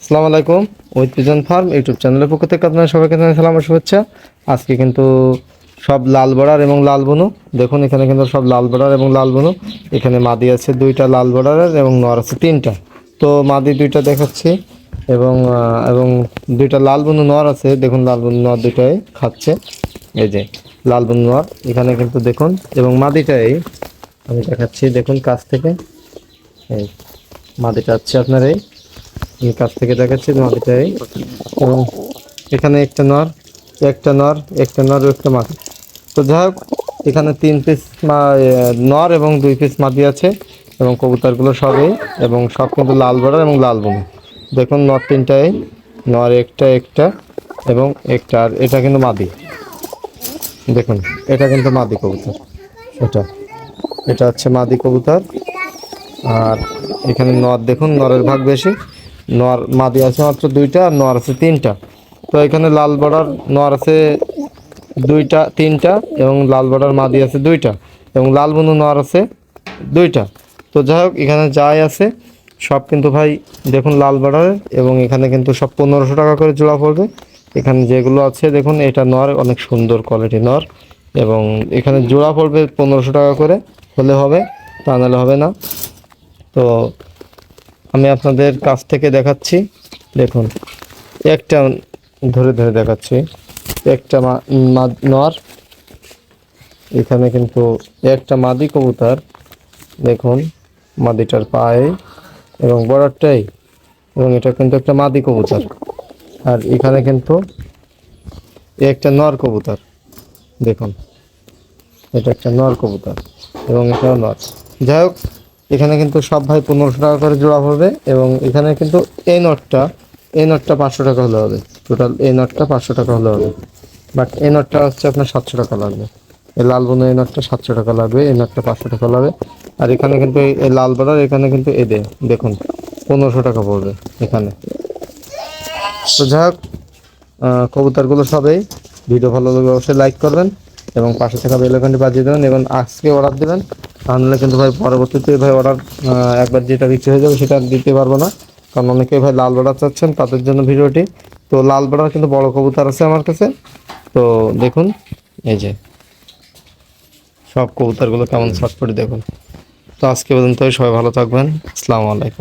আসসালামু আলাইকুম। With pigeon farm YouTube চ্যানেলের পক্ষ থেকে আপনারা সবাইকে জানাই সালাম ও শুভেচ্ছা। আজকে কিন্তু সব লাল বর্ডার এবং লাল বুনু, দেখুন এখানে কিন্তু সব লাল বর্ডার এবং লাল বুনু। এখানে মাদি আছে দুইটা লাল বর্ডারের এবং নর আছে তিনটা। তো মাদি দুইটা দেখাচ্ছি এবং এবং দুইটা লাল বুনু নর আছে। দেখুন লাল বুনু নর দুইটাই খাচ্ছে, এই যে লাল বুনু নর এখানে কিন্তু দেখুন, এবং মাদিটাই আমি দেখাচ্ছি। দেখুন কাছ থেকে এই মাদিটা আছে আপনার, এই আমি কাছ থেকে দেখাচ্ছি মাদিটাই। এবং এখানে একটা নর একটা নর একটা নর ও একটা মাদি। তো যাই হোক, এখানে 3 পিস নর এবং 2 পিস মাদি আছে এবং কবুতরগুলো সবই এবং সব কিন্তু লাল বর্ডার এবং লাল বুনো। দেখুন নর তিনটাই, নর একটা একটা এবং একটা, আর এটা কিন্তু মাদি। দেখুন এটা কিন্তু মাদি কবুতর, এটা এটা হচ্ছে মাদি কবুতর। আর এখানে নর দেখুন, নরের ভাগ বেশি। নর মাদি আছে মাত্র দুইটা আর নর আছে তিনটা। তো এখানে লাল বর্ডার নর আছে দুইটা তিনটা এবং লাল বর্ডার মাদি আছে দুইটা এবং লাল বুনু নর আছে দুইটা। তো যাই হোক, এখানে যাই আছে সব কিন্তু ভাই দেখুন লাল বর্ডারের, এবং এখানে কিন্তু সব 1500 টাকা করে জোড়া পড়বে। এখানে যেগুলো আছে দেখুন, এটা নর, অনেক সুন্দর কোয়ালিটি নর, এবং এখানে জোড়া পড়বে 1500 টাকা করে হলে হবে, তা নাহলে হবে না। তো আমি আপনাদের কাছ থেকে দেখাচ্ছি, দেখুন একটা ধরে ধরে দেখাচ্ছি। একটা নর, এখানে কিন্তু একটা মাদি কবুতর, দেখুন মাদিটার পায়ে এবং বর্ডারটাই, এবং এটা কিন্তু একটা মাদি কবুতর। আর এখানে কিন্তু একটা নর কবুতর, দেখুন এটা একটা নর কবুতর এবং এটাও নর। যাই হোক, এখানে কিন্তু সব ভাই 1500 টাকা করে জোড়া পড়বে, এবং এখানে কিন্তু এই নটটা 500 টাকা হলে হবে। টোটাল এই নটটা 500 টাকা হলে হবে, বাট এই নটটা হচ্ছে আপনার 700 টাকা লাগবে। এই লাল বনে এই নটটা 700 টাকা লাগবে, এই নটটা 500 টাকা লাগবে। আর এখানে কিন্তু এই লাল বর্ডার, এখানে কিন্তু দেখুন 1500 টাকা পড়বে এখানে। তো যাই হোক, কবুতরগুলো সবেই, ভিডিও ভালো লাগলে অবশ্যই লাইক করবেন এবং পাশে থাকা বেল আইকনটি বাজিয়ে দেবেন এবং আজকে অর্ডার দেবেন। তাহলে কিন্তু ভাই পরবর্তীতে ভাই অর্ডার একবার যেটা বিক্রি হয়ে যাবে সেটা দিতে পারবো না, কারণ অনেকেই ভাই লাল বর্ডার চাচ্ছেন, তাদের জন্য ভিডিওটি। তো লাল বর্ডার কিন্তু বড় কবুতর আছে আমার কাছে। তো দেখুন এই যে সব কবুতরগুলো কেমন ছটফটি দেখুন। তো আজকে পর্যন্ত সবাই ভালো থাকবেন। আসসালামু আলাইকুম।